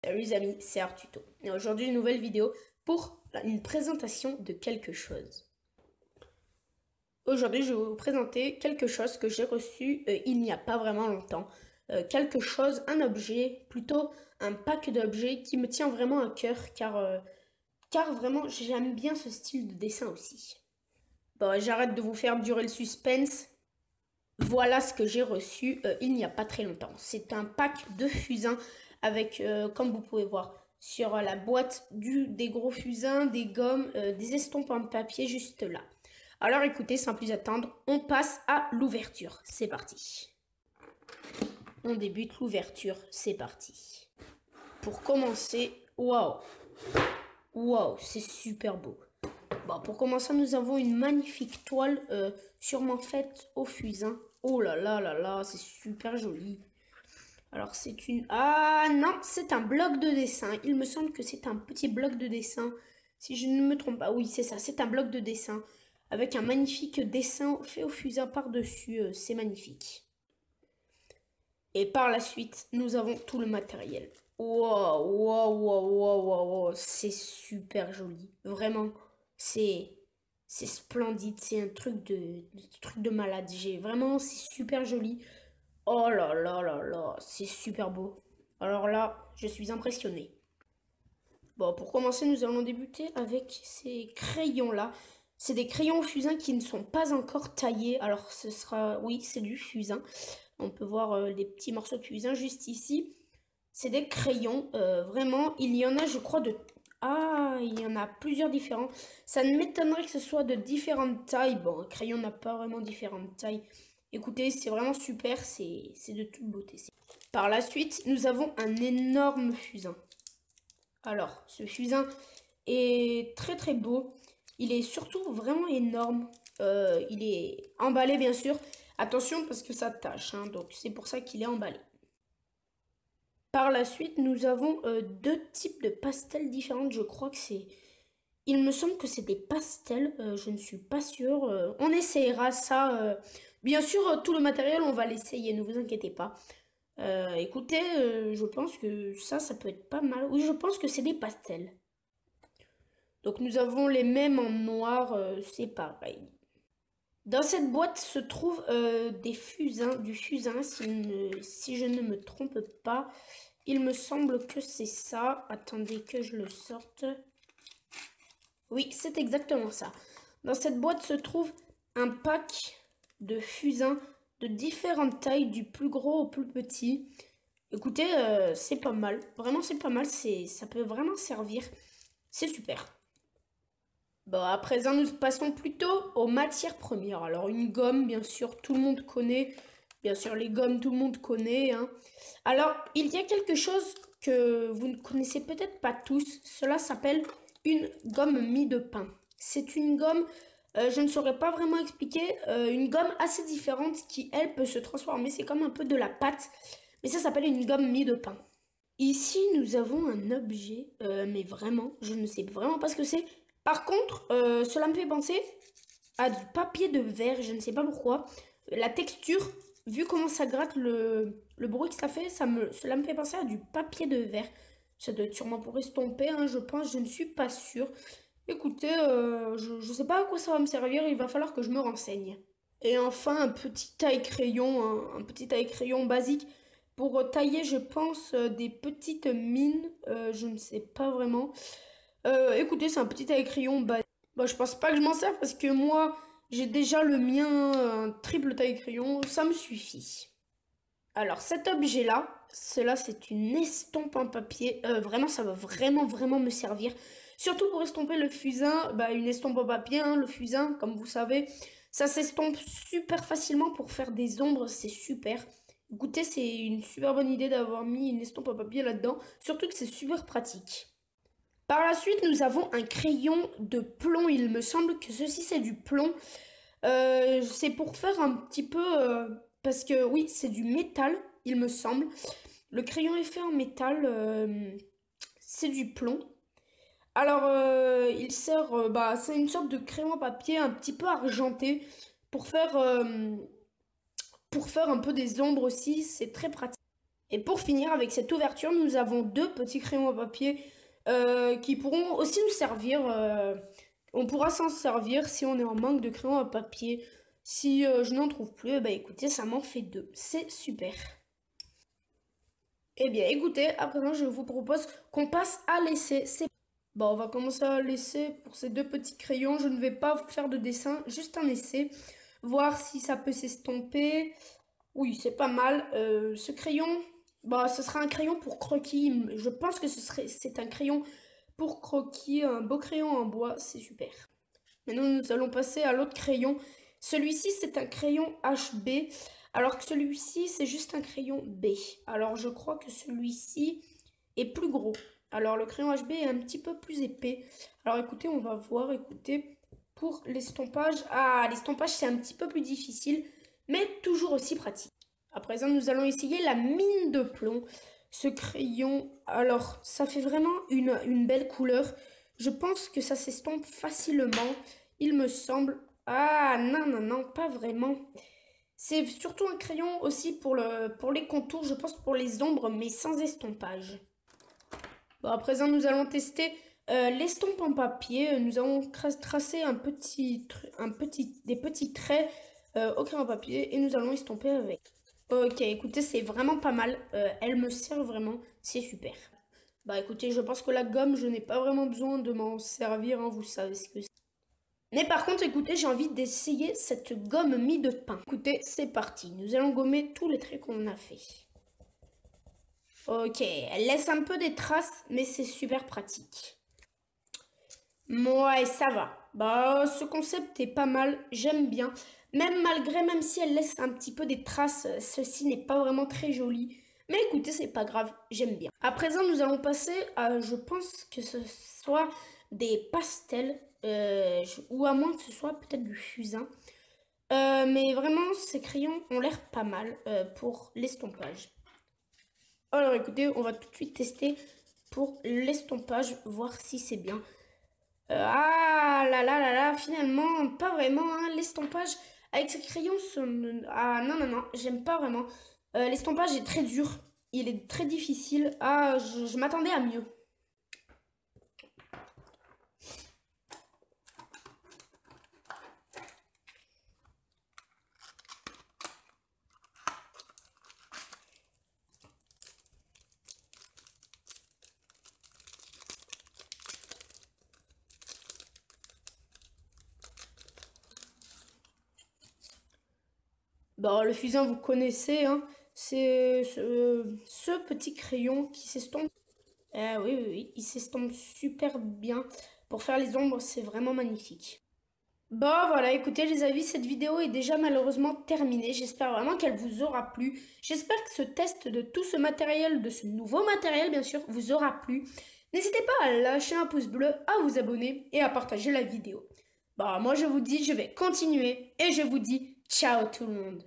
Salut les amis, c'est Artuto. Et aujourd'hui, une nouvelle vidéo pour une présentation de quelque chose. Aujourd'hui, je vais vous présenter quelque chose que j'ai reçu il n'y a pas vraiment longtemps. Quelque chose, un objet, plutôt un pack d'objets qui me tient vraiment à cœur car vraiment j'aime bien ce style de dessin aussi. Bon, j'arrête de vous faire durer le suspense. Voilà ce que j'ai reçu il n'y a pas très longtemps. C'est un pack de fusains avec, comme vous pouvez voir, sur la boîte des gros fusains, des gommes, des estompes en papier juste là. Alors écoutez, sans plus attendre, on passe à l'ouverture. C'est parti. On débute l'ouverture, c'est parti. Pour commencer, waouh, waouh, c'est super beau. Bon, pour commencer, nous avons une magnifique toile, sûrement faite au fusain. Oh là là là là, c'est super joli. Alors c'est une... Ah non, c'est un bloc de dessin. Il me semble que c'est un petit bloc de dessin. Si je ne me trompe pas, oui c'est ça, c'est un bloc de dessin. Avec un magnifique dessin fait au fusain par-dessus, c'est magnifique. Et par la suite, nous avons tout le matériel. Wow, wow, wow, wow, wow, wow. C'est super joli. Vraiment, c'est c'est splendide. C'est un truc de malade. Vraiment, c'est super joli. Oh là là là là, c'est super beau. Alors là, je suis impressionnée. Bon, pour commencer, nous allons débuter avec ces crayons-là. C'est des crayons au fusain qui ne sont pas encore taillés. Alors, ce sera... Oui, c'est du fusain. On peut voir les petits morceaux de fusain juste ici. C'est des crayons. Vraiment, il y en a, je crois, de... Ah, il y en a plusieurs différents. Ça ne m'étonnerait que ce soit de différentes tailles. Bon, un crayon n'a pas vraiment différentes tailles. Écoutez, c'est vraiment super. C'est de toute beauté. Par la suite, nous avons un énorme fusain. Alors, ce fusain est très très beau. Il est surtout vraiment énorme. Il est emballé bien sûr. Attention parce que ça tâche, hein, donc c'est pour ça qu'il est emballé. Par la suite, nous avons deux types de pastels différents. Je crois que c'est... Il me semble que c'est des pastels. Je ne suis pas sûre. On essayera ça. Bien sûr, tout le matériel, on va l'essayer. Ne vous inquiétez pas. Écoutez, je pense que ça peut être pas mal. Oui, je pense que c'est des pastels. Donc nous avons les mêmes en noir, c'est pareil. Dans cette boîte se trouve des fusains, du fusain, si je ne me trompe pas. Il me semble que c'est ça. Attendez que je le sorte. Oui, c'est exactement ça. Dans cette boîte se trouve un pack de fusains de différentes tailles, du plus gros au plus petit. Écoutez, c'est pas mal. Vraiment, c'est pas mal. Ça peut vraiment servir. C'est super. Bon, à présent, nous passons plutôt aux matières premières. Alors, une gomme, bien sûr, tout le monde connaît. Bien sûr, les gommes, tout le monde connaît, hein. Alors, il y a quelque chose que vous ne connaissez peut-être pas tous. Cela s'appelle une gomme mie de pain. C'est une gomme, je ne saurais pas vraiment expliquer, une gomme assez différente qui, elle, peut se transformer. C'est comme un peu de la pâte, mais ça s'appelle une gomme mie de pain. Ici, nous avons un objet, mais vraiment, je ne sais vraiment pas ce que c'est. Par contre, cela me fait penser à du papier de verre, je ne sais pas pourquoi. La texture, vu comment ça gratte, le bruit que ça fait, cela me fait penser à du papier de verre. Ça doit être sûrement pour estomper, hein, je pense, je ne suis pas sûre. Écoutez, je ne sais pas à quoi ça va me servir, il va falloir que je me renseigne. Et enfin, un petit taille-crayon, un petit taille-crayon basique pour tailler, je pense, des petites mines. Je ne sais pas vraiment. Écoutez, c'est un petit taille-crayon basique. Bon, je pense pas que je m'en sers parce que moi, j'ai déjà le mien, un triple taille-crayon. Ça me suffit. Alors, cet objet-là, c'est une estompe en papier. Vraiment, ça va vraiment me servir. Surtout pour estomper le fusain. Bah, une estompe en papier, hein, le fusain, comme vous savez. Ça s'estompe super facilement pour faire des ombres. C'est super. Écoutez, c'est une super bonne idée d'avoir mis une estompe en papier là-dedans. Surtout que c'est super pratique. Par la suite, nous avons un crayon de plomb. Il me semble que ceci, c'est du plomb. C'est pour faire un petit peu... parce que oui, c'est du métal, il me semble. Le crayon est fait en métal. C'est du plomb. Alors, il sert... bah, c'est une sorte de crayon à papier un petit peu argenté pour faire un peu des ombres aussi. C'est très pratique. Et pour finir avec cette ouverture, nous avons deux petits crayons à papier qui pourront aussi nous servir. On pourra s'en servir si on est en manque de crayons à papier. Si je n'en trouve plus, bah écoutez, ça m'en fait deux. C'est super. Eh bien, écoutez, à présent, je vous propose qu'on passe à l'essai. Bon, on va commencer à l'essai pour ces deux petits crayons. Je ne vais pas faire de dessin, juste un essai. Voir si ça peut s'estomper. Oui, c'est pas mal. Ce crayon, bah, ce sera un crayon pour croquis. Je pense que c'est un crayon pour croquis, un beau crayon en bois, c'est super. Maintenant, nous allons passer à l'autre crayon. Celui-ci, c'est un crayon HB, alors que celui-ci, c'est juste un crayon B. Alors, je crois que celui-ci est plus gros. Alors, le crayon HB est un petit peu plus épais. Alors, écoutez, on va voir, écoutez, pour l'estompage. Ah, l'estompage, c'est un petit peu plus difficile, mais toujours aussi pratique. À présent, nous allons essayer la mine de plomb. Ce crayon, alors, ça fait vraiment une belle couleur. Je pense que ça s'estompe facilement, il me semble. Ah, non, non, non, pas vraiment. C'est surtout un crayon aussi pour les contours, je pense pour les ombres, mais sans estompage. Bon, à présent, nous allons tester l'estompe en papier. Nous allons tracer des petits traits au crayon papier et nous allons estomper avec. Ok, écoutez, c'est vraiment pas mal. Elle me sert vraiment, c'est super. Bah écoutez, je pense que la gomme, je n'ai pas vraiment besoin de m'en servir, hein, vous savez ce que c'est. Mais par contre, écoutez, j'ai envie d'essayer cette gomme mie de pain. Écoutez, c'est parti. Nous allons gommer tous les traits qu'on a fait. Ok, elle laisse un peu des traces, mais c'est super pratique. Ouais, ça va. Bah, ce concept est pas mal, j'aime bien. Même si elle laisse un petit peu des traces, ceci n'est pas vraiment très joli. Mais écoutez, c'est pas grave, j'aime bien. À présent, nous allons passer à, je pense que ce soit des pastels, ou à moins que ce soit peut-être du fusain. Mais vraiment, ces crayons ont l'air pas mal pour l'estompage. Alors écoutez, on va tout de suite tester pour l'estompage, voir si c'est bien. Ah là là là là, finalement, pas vraiment, hein, l'estompage avec ces crayons, ah non, non, non, j'aime pas vraiment. L'estompage est très dur, il est très difficile. Ah, je m'attendais à mieux. Bon, le fusain, vous connaissez, hein, c'est ce petit crayon qui s'estompe. Oui, oui, oui, il s'estompe super bien. Pour faire les ombres, c'est vraiment magnifique. Bon, voilà, écoutez les amis, cette vidéo est déjà malheureusement terminée. J'espère vraiment qu'elle vous aura plu. J'espère que ce test de tout ce matériel, de ce nouveau matériel bien sûr, vous aura plu. N'hésitez pas à lâcher un pouce bleu, à vous abonner et à partager la vidéo. Bah, moi je vous dis, je vais continuer et je vous dis ciao tout le monde.